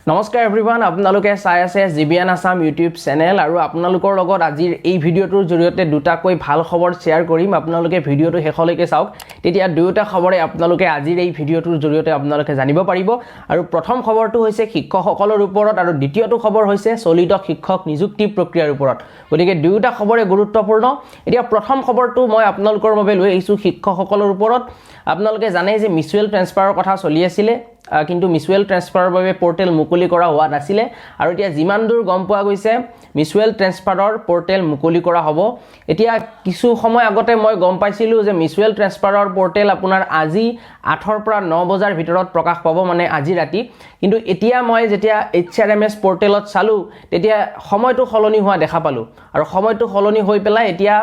নমস্কাৰ এভৰিৱান আপোনালোকে চাই আছে জিবিয়ান আসাম ইউটিউব চেনেল আৰু আপোনালোকৰ লগত আজিৰ এই ভিডিঅ'টোৰ জৰিয়তে দুটাকৈ ভাল খবৰ শ্বেয়াৰ কৰিম আপোনালোকে ভিডিঅ'টো শেষলৈকে চাওক তেতিয়া দুয়োটা খবৰে আপোনালোকে আজিৰ এই ভিডিঅ'টোৰ জৰিয়তে আপোনালোকে জানিব পাৰিব আৰু প্ৰথম খবৰটো হৈছে শিক্ষকসকলৰ ওপৰত আৰু দ্বিতীয়টো খবৰ হৈছে চলিত শিক্ষক নিযুক্তি প্ৰক্ৰিয়াৰ ওপৰত গতিকে দুয়োটা খবৰে গুৰুত্বপূৰ্ণ এতিয়া প্ৰথম খবৰটো মই আপোনালোকৰ বাবে লৈ আহিছো শিক্ষকসকলৰ ওপৰত আপোনালোকে জানে যে মিউচুৱেল ট্ৰান্সফাৰৰ কথা চলি আছিল কিন্তু মিউচুৱেল ট্ৰান্সফাৰৰ বাবে পোৰ্টেল মুকলি কৰা হোৱা নাছিল আৰু এতিয়া যিমান দূৰ গম পোৱা গৈছে মিউচুৱেল ট্ৰান্সফাৰৰ পোৰ্টেল মুকলি কৰা হ'ব এতিয়া কিছু সময় আগতে মই গম পাইছিলো যে মিউচুৱেল ট্ৰান্সফাৰৰ পোৰ্টেল আপোনাৰ আজি 8 ৰ পৰা 9 বজাৰ ভিতৰত প্ৰকাশ পাব মানে আজি ৰাতি কিন্তু এতিয়া মই যেতিয়া HRMS পোৰ্টেলত চালো তেতিয়া সময়টো খলনি হোৱা দেখা পালো আৰু সময়টো খলনি হৈ পেলাই এতিয়া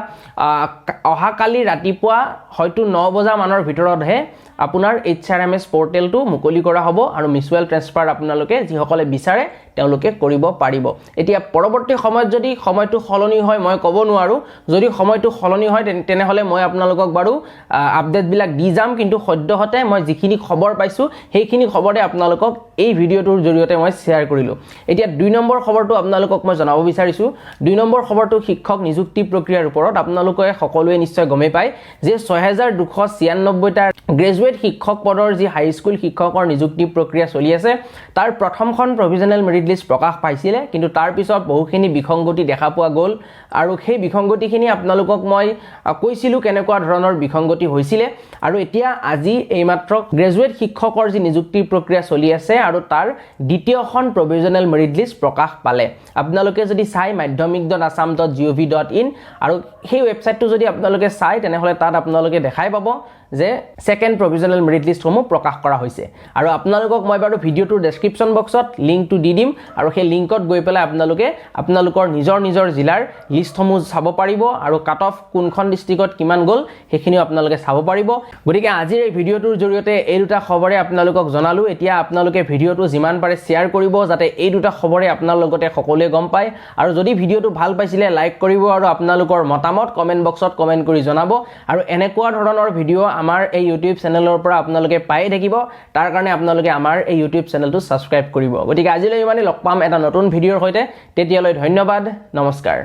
অহা কালি ৰাতিপুৱা হয়তো 9 বজা মানৰ ভিতৰতহে আপোনাৰ HRMS পোৰ্টেলটো মুকলি কৰা হ'ব আৰু মিউচুৱেল ট্ৰান্সফাৰ আপোনালোকে যিসকলে বিচাৰে তেওঁলোকে কৰিব পাৰিব এতিয়া পৰৱৰ্তী সময়ত যদি সময়টো খলনি হয় মই ক'ব নোৱাৰো যদি সময়টো খলনি হয় তেনেহলে মই আপোনালোকক বাৰু আপডেট বিলাক দি যাম কিন্তু সদ্যহতে মই যিখিনি খবৰ পাইছো সেইখিনি খবৰে আপোনালোকক এই ভিডিঅ'টোৰ জৰিয়তে মই শ্বেয়াৰ কৰিলো এতিয়া 2 নম্বৰ খবৰটো আপোনালোকক মই জনাব বিচাৰিছো 2 নম্বৰ খবৰটো শিক্ষক নিযুক্তি প্ৰক্ৰিয়াৰ ওপৰত আপোনালোকে সকলোৱে নিশ্চয় গমে পায় যে 6296 টা গ্ৰেজুৱেট শিক্ষক পদৰ যি হাই স্কুল শিক্ষকৰ নিযুক্তি প্ৰক্ৰিয়া চলি আছে তাৰ প্ৰথমখন প্ৰভিজনেল মেৰিট লিষ্ট প্ৰকাশ পাইছিল কিন্তু তাৰ পিছত বহুখিনি বিসংগতি দেখা পোৱা গ'ল আৰু সেই বিসংগতিখিনি আপোনালোকক মই কৈছিলো কেনেকুৱা ধৰণৰ বিসংগতি হৈছিল আৰু এতিয়া আজি এইমাত্ৰ গ্ৰেজুৱেট শিক্ষকৰ যি নিযুক্তি প্ৰক্ৰিয়া চলি আছে আৰু তাৰ দ্বিতীয়খন প্ৰভিজনেল মেৰিট লিষ্ট প্ৰকাশ পালে আপোনালোকে যদি চাই madhyamik.assam.gov.in আৰু সেই ৱেবসাইটটো যদি আপোনালোকে চাই তেনেহলে তাত আপোনালোকে দেখাই পাব যে সেকেন্ড প্ৰভিজনেল মেৰিট লিষ্ট সমূহ প্ৰকাশ কৰা হৈছে আৰু আপোনালোকক মই বাৰু ভিডিঅ'টোৰ ডেসক্ৰিপচন বক্সত লিংকটো দি দিম আৰু সেই লিংকত গৈ পেলাই আপোনালোকে আপোনালোকৰ নিজৰ জিলাৰ লিষ্টসমূহ চাব পাৰিব আৰু কাট অফ কোনখন ডিস্ট্ৰিক্টত কিমান গ'ল সেইখিনি আপোনালোকে চাব পাৰিব গতিকে আজিৰ এই ভিডিঅ'টোৰ জৰিয়তে এই দুটা খবৰে আপোনালোকক জনালো এতিয়া আপোনালোকে ভিডিঅ'টো যিমান পাৰে শ্বেয়াৰ কৰিব যাতে এই দুটা খবৰে আপোনাৰ লগতে সকলোৱে গম পায় আৰু যদি ভিডিঅ'টো ভাল পাইছিলে লাইক কৰিব আৰু আপোনালোকৰ মতামত কমেন্ট বক্সত কমেন্ট কৰি জনাব আৰু এনেকুৱা ধৰণৰ ভিডিঅ' আমাৰ এই ইউটিউব চেনেলৰ পৰা আপোনালোকে পাই থাকিব তাৰ কাৰণে আপোনালোকে আমাৰ এই ইউটিউব চেনেলটো সাবস্ক্ৰাইব কৰিব গতিকে আজিলৈ ইমানেই লগ পাম এটা নতুন ভিডিঅ'ৰ সৈতে তেতিয়ালৈ ধন্যবাদ নমস্কাৰ